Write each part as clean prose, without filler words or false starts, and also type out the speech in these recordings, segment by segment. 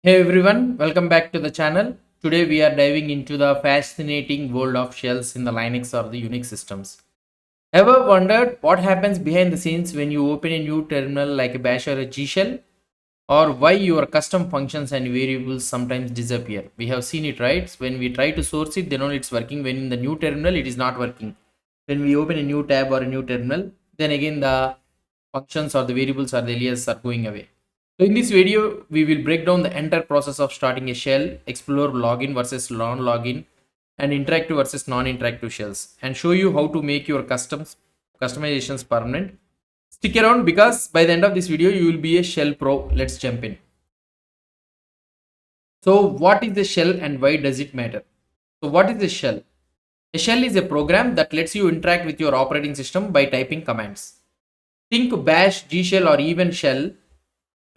Hey everyone, welcome back to the channel. Today we are diving into the fascinating world of shells in the Linux or the Unix systems. Ever wondered what happens behind the scenes when you open a new terminal like a Bash or a G shell? Or why your custom functions and variables sometimes disappear? We have seen it, right? When we try to source it, then only it's working. When in the new terminal, it is not working. When we open a new tab or a new terminal, then again the functions or the variables or the aliases are going away. So in this video, we will break down the entire process of starting a shell, explore login versus non-login, and interactive versus non-interactive shells, and show you how to make your customizations permanent. Stick around because by the end of this video, you will be a shell pro. Let's jump in. So what is the shell and why does it matter? So what is the shell? A shell is a program that lets you interact with your operating system by typing commands. Think bash, G shell, or even shell.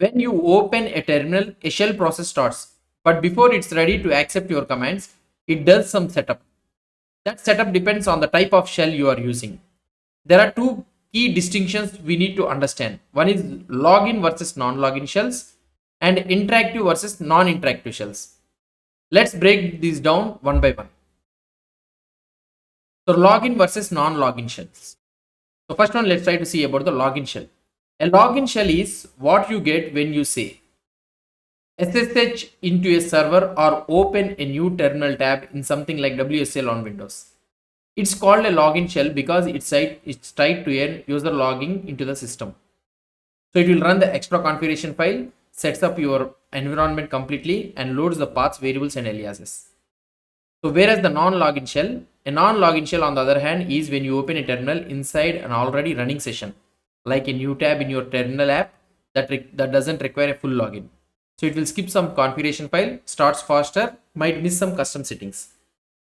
When you open a terminal, a shell process starts. But before it's ready to accept your commands, it does some setup. That setup depends on the type of shell you are using. There are two key distinctions we need to understand. One is login versus non-login shells and interactive versus non-interactive shells. Let's break these down one by one. So login versus non-login shells. So first one, let's try to see about the login shell. A login shell is what you get when you say SSH into a server or open a new terminal tab in something like WSL on Windows. It's called a login shell because it's tied to a user logging into the system. So it will run the extra configuration file, sets up your environment completely, and loads the paths, variables, and aliases. So whereas the non-login shell, a non-login shell on the other hand is when you open a terminal inside an already running session, like a new tab in your terminal app that doesn't require a full login. So it will skip some configuration file, starts faster, might miss some custom settings.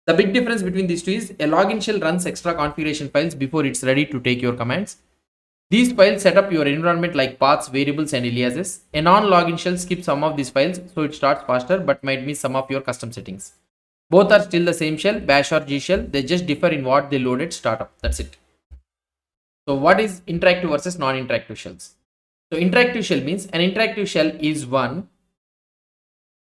The big difference between these two is a login shell runs extra configuration files before it's ready to take your commands. These files set up your environment like paths, variables, and aliases. A non-login shell skips some of these files, so it starts faster but might miss some of your custom settings. Both are still the same shell, Bash or G shell. They just differ in what they load at startup. That's it. So what is interactive versus non-interactive shells? So interactive shell means an interactive shell is one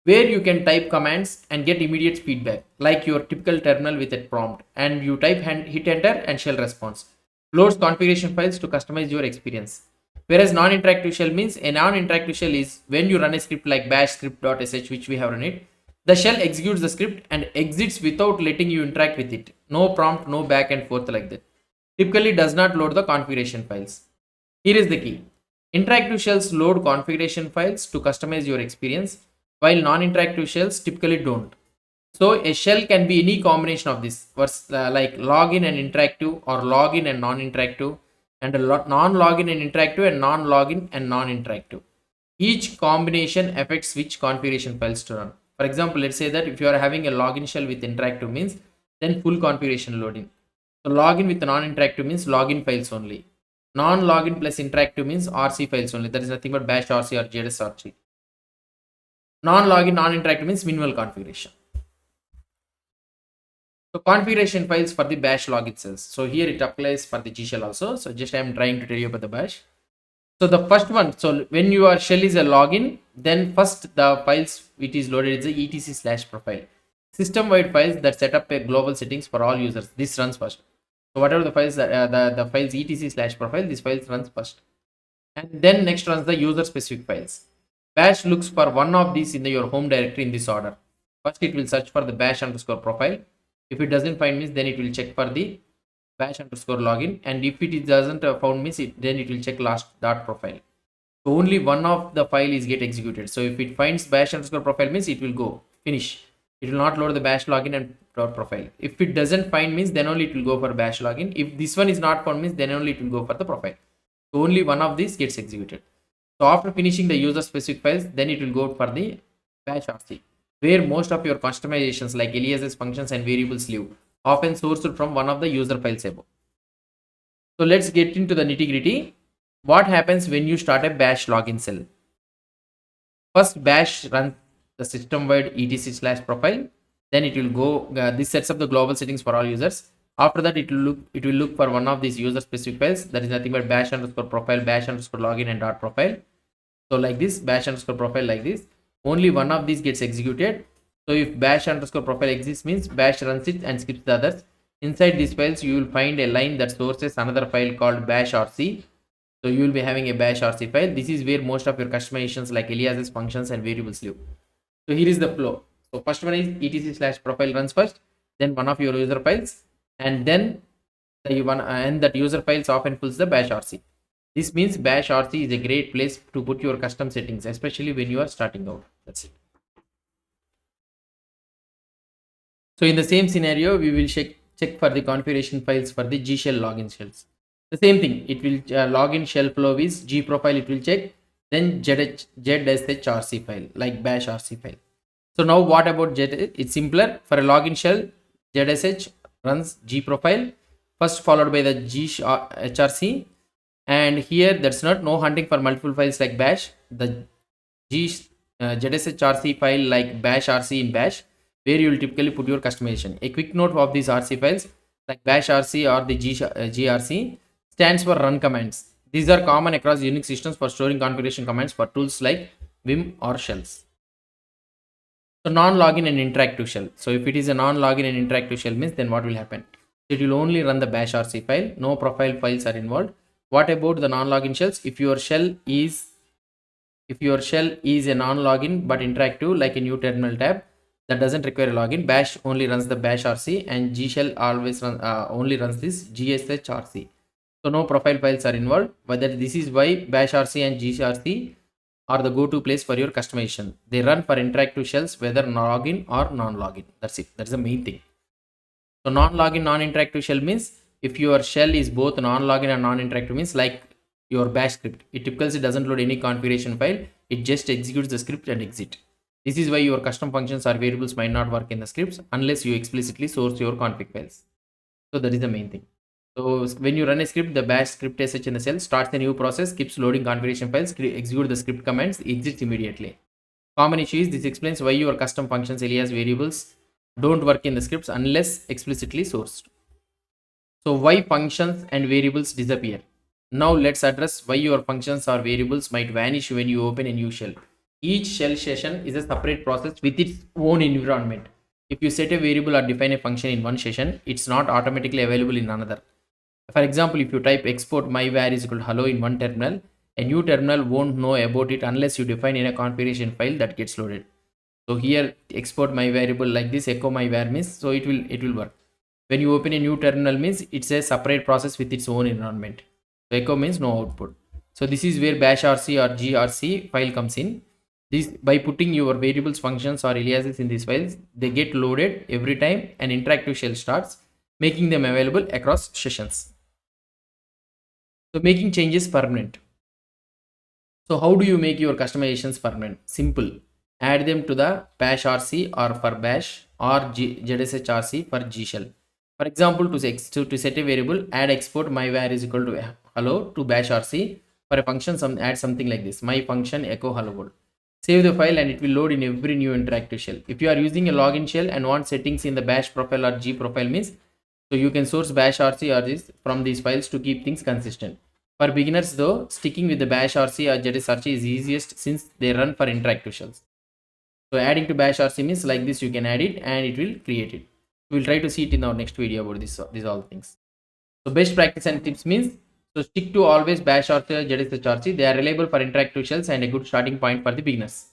where you can type commands and get immediate feedback, like your typical terminal with a prompt, and you type hit enter and shell responds. Loads configuration files to customize your experience. Whereas non-interactive shell means a non-interactive shell is when you run a script like bash script.sh, which we have run it. The shell executes the script and exits without letting you interact with it. No prompt, no back and forth like that. Typically does not load the configuration files. Here is the key. Interactive shells load configuration files to customize your experience, while non-interactive shells typically don't. So a shell can be any combination of this, like login and interactive, or login and non-interactive, and non-login and interactive, and non-login and non-interactive. Each combination affects which configuration files to run. For example, let's say that if you are having a login shell with interactive means then full configuration loading. So login with non-interactive means login files only. Non-login plus interactive means RC files only. That is nothing but bash RC or zshrc. Non-login, non-interactive means minimal configuration. So configuration files for the bash login cells. So here it applies for the G shell also. So just I am trying to tell you about the bash. So the first one, so when your shell is a login, then first the files it is loaded is the etc/profile. System-wide files that set up a global settings for all users. This runs first. So whatever the files the files etc/profile, this files runs first. And then next runs the user specific files. Bash looks for one of these in your home directory in this order. First it will search for the bash_profile. If it doesn't find means then it will check for the bash_login, and if it doesn't found means then it will check last.profile. So only one of the file is get executed. So if it finds bash_profile means it will go finish. It will not load the bash login and profile. If it doesn't find means then only it will go for bash login. If this one is not found means then only it will go for the profile. So only one of these gets executed. So after finishing the user specific files, then it will go for the bash RC, where most of your customizations like aliases, functions, and variables live, often sourced from one of the user files above. So let's get into the nitty gritty. What happens when you start a bash login cell? First, bash runs the system-wide etc/profile. Then it will go. This sets up the global settings for all users. After that, it will look for one of these user specific files. That is nothing but bash_profile, bash_login, and .profile. So like this, bash_profile like this. only one of these gets executed. So if bash underscore profile exists means bash runs it and skips the others. Inside these files, you will find a line that sources another file called bashrc. So you will be having a bashrc file. This is where most of your customizations like aliases, functions, and variables live. So here is the flow. So first one is etc/profile runs first, then one of your user files, and then the one and that user files often fills the bashrc. This means bashrc is a great place to put your custom settings, especially when you are starting out. That's it. So in the same scenario, we will check for the configuration files for the G shell login shells. The same thing, it will login shell flow is zprofile, it will check, then zshrc file like bashrc file. So now what about Z? It's simpler. For a login shell, zsh runs zprofile first, followed by the zshrc, and here that's not no hunting for multiple files like bash. The zshrc file like bashrc in bash, where you will typically put your customization. A quick note of these RC files like bashrc or the grc stands for run commands. These are common across Unix systems for storing configuration commands for tools like Vim or shells. So non-login and interactive shell. So if it is a non-login and interactive shell means, then what will happen? It will only run the bashrc file. No profile files are involved. What about the non-login shells? If your shell is a non-login but interactive like a new terminal tab that doesn't require a login, bash only runs the bashrc, and G shell always only runs this gshrc. So no profile files are involved. Whether this is why bashrc and gshrc are the go-to place for your customization. They run for interactive shells whether login or non-login. That's it. That's the main thing. So non-login, non-interactive shell means if your shell is both non-login and non-interactive means like your bash script. It typically doesn't load any configuration file. It just executes the script and exit. This is why your custom functions or variables might not work in the scripts unless you explicitly source your config files. So that is the main thing. So when you run a script, the bash script sh in the shell starts a new process, keeps loading configuration files, execute the script commands, exits immediately. Common issue is this explains why your custom functions, alias variables don't work in the scripts unless explicitly sourced. So why functions and variables disappear? Now let's address why your functions or variables might vanish when you open a new shell. Each shell session is a separate process with its own environment. If you set a variable or define a function in one session, it's not automatically available in another. For example, if you type export myvar is equal to hello in one terminal, a new terminal won't know about it unless you define in a configuration file that gets loaded. So here export my variable like this, echo my var means, so it will work. When you open a new terminal means it's a separate process with its own environment. So echo means no output. So this is where bashrc or grc file comes in. This, by putting your variables, functions or aliases in these files, they get loaded every time an interactive shell starts, making them available across sessions. So making changes permanent. So how do you make your customizations permanent? Simple. Add them to the bashrc or for bash or zshrc for G shell. For example, to set a variable, add export myvar is equal to hello to bashrc. For a function, add something like this: my function echo hello world. Save the file and it will load in every new interactive shell. If you are using a login shell and want settings in the bash profile or G profile means, so you can source bashrc or this from these files to keep things consistent. For beginners though, sticking with the bashrc or zshrc is easiest since they run for interactive shells. So adding to bashrc means like this, you can add it and it will create it. We will try to see it in our next video about these all things. So best practice and tips means, so stick to always bash or zshrc. They are reliable for interactive shells and a good starting point for the beginners.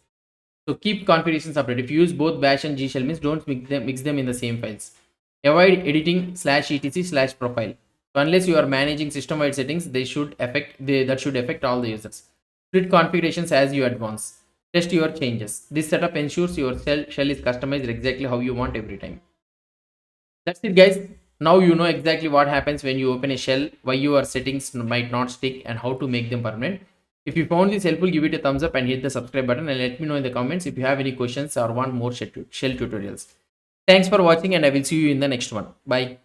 So keep configurations separate. If you use both bash and G shell means don't mix them in the same files. Avoid editing /etc/profile. So unless you are managing system-wide settings, that should affect all the users. Split configurations as you advance. Test your changes. This setup ensures your shell is customized exactly how you want every time. That's it, guys. Now you know exactly what happens when you open a shell, why your settings might not stick, and how to make them permanent. If you found this helpful, give it a thumbs up and hit the subscribe button, and let me know in the comments if you have any questions or want more shell tutorials. Thanks for watching, and I will see you in the next one. Bye.